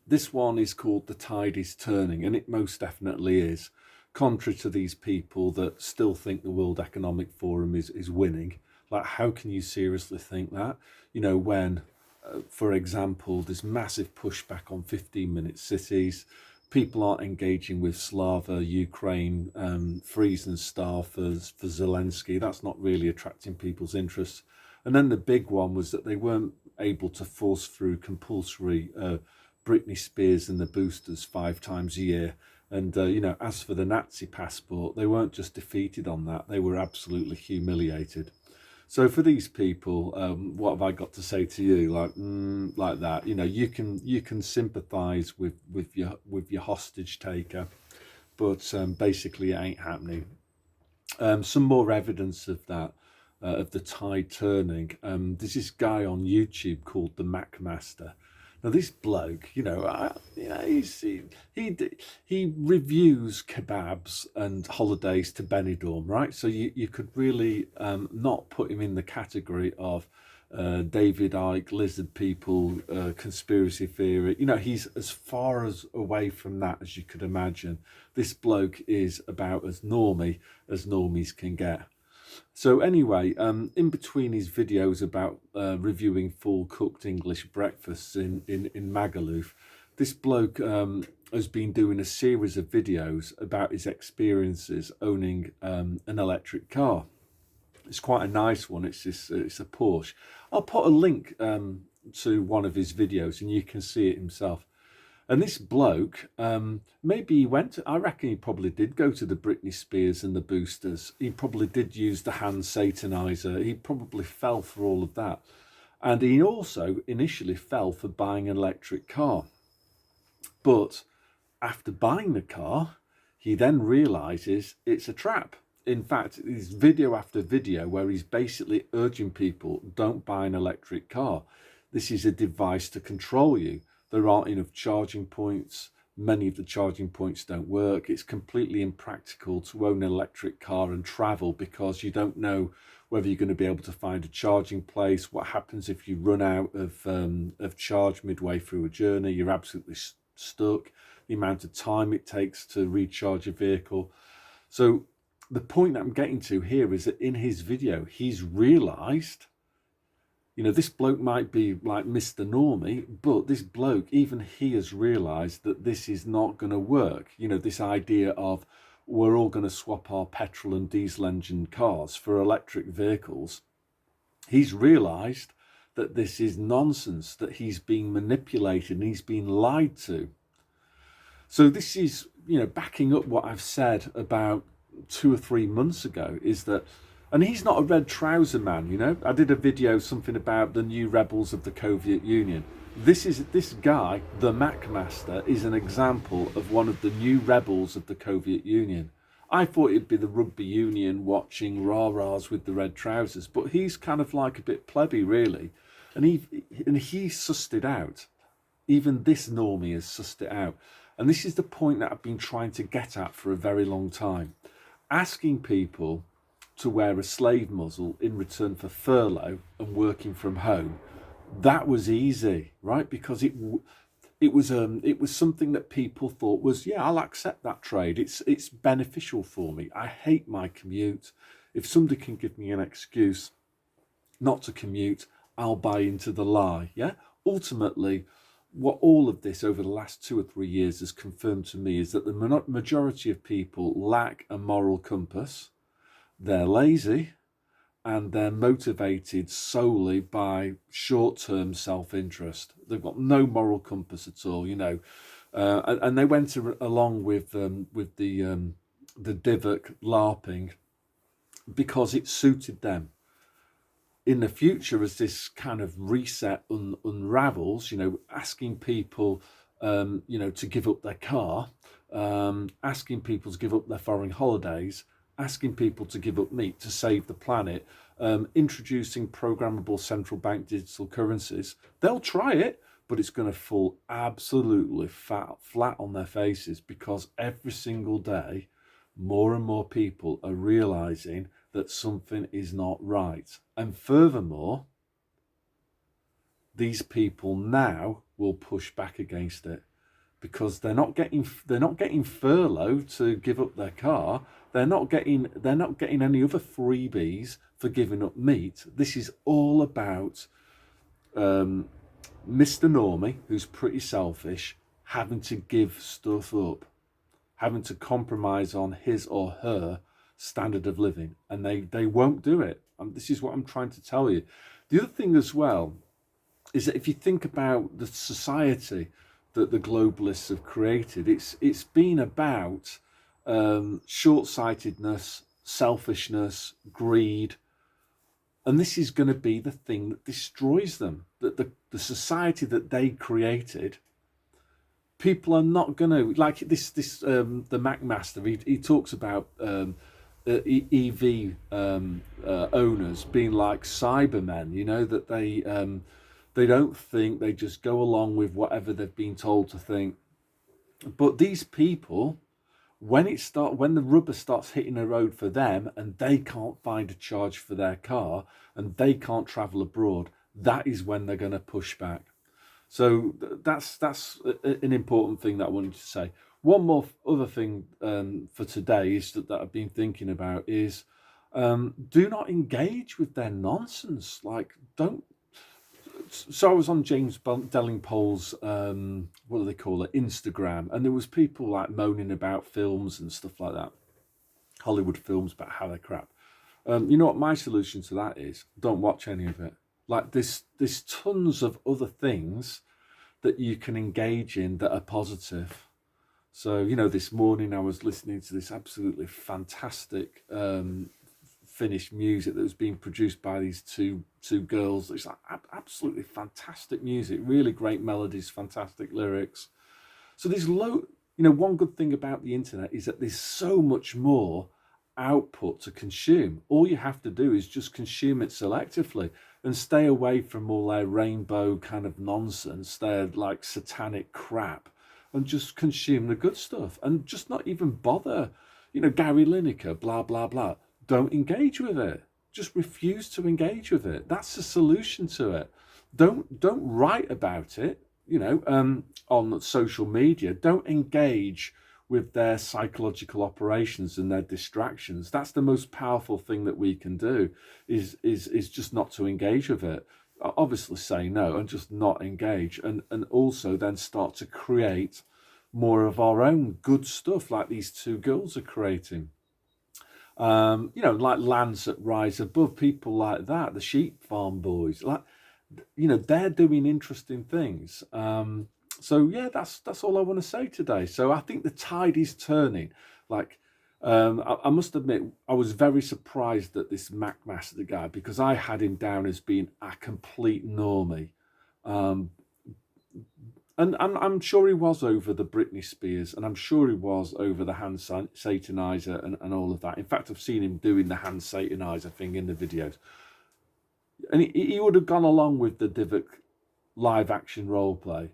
This one is called The Tide is Turning, and it most definitely is. Contrary to these people that still think the World Economic Forum is winning. Like, how can you seriously think that? When, for example, there's massive pushback on 15-minute cities, people aren't engaging with Slava, Ukraine, freeze and starve for Zelensky. That's not really attracting people's interest. And then the big one was that they weren't able to force through compulsory Britney Spears and the Boosters 5 times a year. And, as for the Nazi passport, they weren't just defeated on that, they were absolutely humiliated. So for these people, what have I got to say to you? Like that, you can sympathise with your hostage taker, but basically it ain't happening. Some more evidence of that, of the tide turning. There's this guy on YouTube called the Mac Master. Now this bloke, he reviews kebabs and holidays to Benidorm, right? So you could really not put him in the category of David Icke, lizard people, conspiracy theory. He's as far as away from that as you could imagine. This bloke is about as normies can get. So anyway, in between his videos about reviewing full cooked English breakfasts in Magaluf, this bloke has been doing a series of videos about his experiences owning an electric car. It's quite a nice one. It's a Porsche. I'll put a link to one of his videos and you can see it himself. And this bloke, maybe he went, I reckon he probably did go to the Britney Spears and the Boosters. He probably did use the hand satanizer. He probably fell for all of that. And he also initially fell for buying an electric car. But after buying the car, he then realizes it's a trap. In fact, there's video after video where he's basically urging people, don't buy an electric car. This is a device to control you. There aren't enough charging points. Many of the charging points don't work. It's completely impractical to own an electric car and travel because you don't know whether you're going to be able to find a charging place. What happens if you run out of charge midway through a journey? You're absolutely stuck. The amount of time it takes to recharge a vehicle. So the point that I'm getting to here is that in his video, he's realised, this bloke might be like Mr. Normie, but this bloke, even he has realised that this is not going to work. This idea of we're all going to swap our petrol and diesel engine cars for electric vehicles. He's realised that this is nonsense, that he's being manipulated and he's being lied to. So this is, backing up what I've said about 2 or 3 months ago, is that, and he's not a red trouser man, I did a video, something about the new rebels of the Soviet Union. This guy, the Mac Master, is an example of one of the new rebels of the Soviet Union. I thought it'd be the rugby union watching rah-rahs with the red trousers, but he's kind of like a bit plebby, really. And he sussed it out. Even this normie has sussed it out. And this is the point that I've been trying to get at for a very long time. Asking people to wear a slave muzzle in return for furlough and working from home, that was easy, right? Because it was something that people thought was, yeah, I'll accept that trade. It's beneficial for me. I hate my commute. If somebody can give me an excuse not to commute, I'll buy into the lie. Yeah. Ultimately, what all of this over the last 2 or 3 years has confirmed to me is that the majority of people lack a moral compass. They're lazy and they're motivated solely by short-term self-interest. They've got no moral compass at all, and they went along with the Divok LARPing because it suited them. In the future, as this kind of reset unravels, asking people, to give up their car, asking people to give up their foreign holidays, asking people to give up meat to save the planet, introducing programmable central bank digital currencies. They'll try it, but it's going to fall absolutely flat on their faces because every single day, more and more people are realizing that something is not right. And furthermore, these people now will push back against it. because they're not getting furlough to give up their car. They're not getting any other freebies for giving up meat. This is all about Mr. Normie, who's pretty selfish, having to give stuff up, having to compromise on his or her standard of living, and they won't do it. And this is what I'm trying to tell you. The other thing as well is that if you think about the society that the globalists have created, it's been about short-sightedness, selfishness, greed, and this is going to be the thing that destroys them. That the society that they created, people are not going to like this. The McMaster, he talks about EV owners being like Cybermen. You know, that they don't think, they just go along with whatever they've been told to think. But these people, when the rubber starts hitting the road for them and they can't find a charge for their car and they can't travel abroad, that is when they're going to push back. So that's an important thing that I wanted to say. One more other thing for today is that I've been thinking about is do not engage with their nonsense. Like, don't. So I was on James Delingpole's what do they call it, Instagram, and there was people like moaning about films and stuff like that, Hollywood films, about how they're crap. You know what my solution to that is? Don't watch any of it. Like, there's tons of other things that you can engage in that are positive. So, you know, this morning I was listening to this absolutely fantastic Finnish music that was being produced by these two girls. It's like absolutely fantastic music, really great melodies, fantastic lyrics. So there's one good thing about the internet is that there's so much more output to consume. All you have to do is just consume it selectively and stay away from all their rainbow kind of nonsense, their like satanic crap, and just consume the good stuff and just not even bother. You know, Gary Lineker, blah, blah, blah. Don't engage with it. Just refuse to engage with it. That's the solution to it. Don't write about it, you know, on social media. Don't engage with their psychological operations and their distractions. That's the most powerful thing that we can do is just not to engage with it. Obviously say no and just not engage, and also then start to create more of our own good stuff like these two girls are creating. You know, like Lands That Rise Above, people like that, the Sheep Farm Boys, like, you know, they're doing interesting things. So yeah, that's all I want to say today. So I think the tide is turning. Like, I must admit, I was very surprised at this McMaster guy, because I had him down as being a complete normie. And I'm sure he was over the Britney Spears, and I'm sure he was over the hand satanizer and all of that. In fact, I've seen him doing the hand satanizer thing in the videos. And he would have gone along with the Divock live action role play,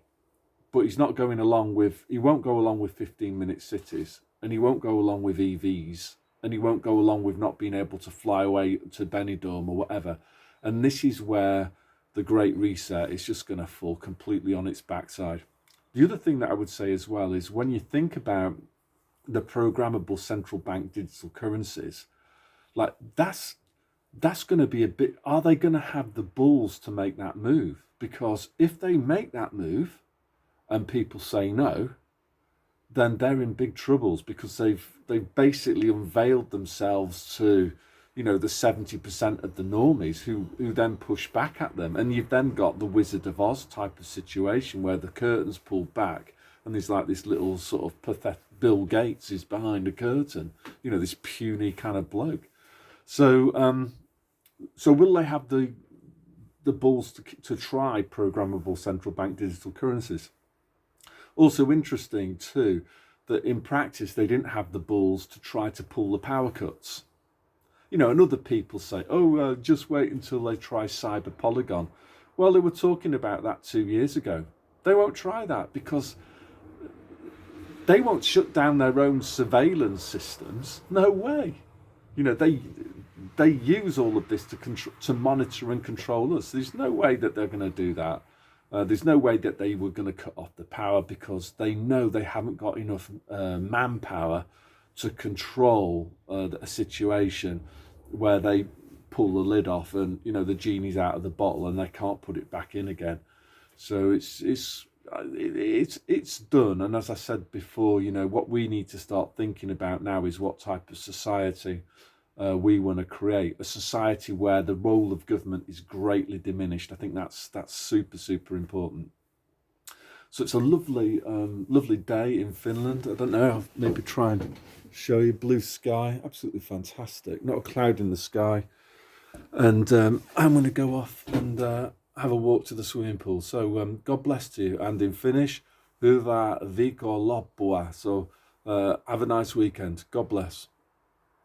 but he won't go along with 15-minute cities, and he won't go along with EVs, and he won't go along with not being able to fly away to Benidorm or whatever. And this is where the Great Reset is just going to fall completely on its backside. The other thing that I would say as well is, when you think about the programmable central bank digital currencies, like that's going to be a bit, are they going to have the balls to make that move? Because if they make that move and people say no, then they're in big troubles, because they've basically unveiled themselves to, you know, the 70% of the normies who then push back at them. And you've then got the Wizard of Oz type of situation where the curtain's pulled back and there's like this little sort of pathetic Bill Gates is behind the curtain, you know, this puny kind of bloke. So will they have the balls to try programmable central bank digital currencies? Also interesting too, that in practice they didn't have the balls to try to pull the power cuts. You know, and other people say, just wait until they try Cyber Polygon. Well, they were talking about that 2 years ago. They won't try that because they won't shut down their own surveillance systems. No way. You know, they use all of this to monitor and control us. There's no way that they're going to do that. There's no way that they were going to cut off the power, because they know they haven't got enough manpower to control a situation where they pull the lid off and the genie's out of the bottle and they can't put it back in again. So it's done. And as I said before, what we need to start thinking about now is what type of society we want to create. A society where the role of government is greatly diminished. I think that's super important. So it's a lovely day in Finland. I don't know, I'll maybe try and show you. Blue sky, absolutely fantastic. Not a cloud in the sky. And I'm going to go off and have a walk to the swimming pool. So God bless to you. And in Finnish, hyvää viikonloppua. So have a nice weekend. God bless.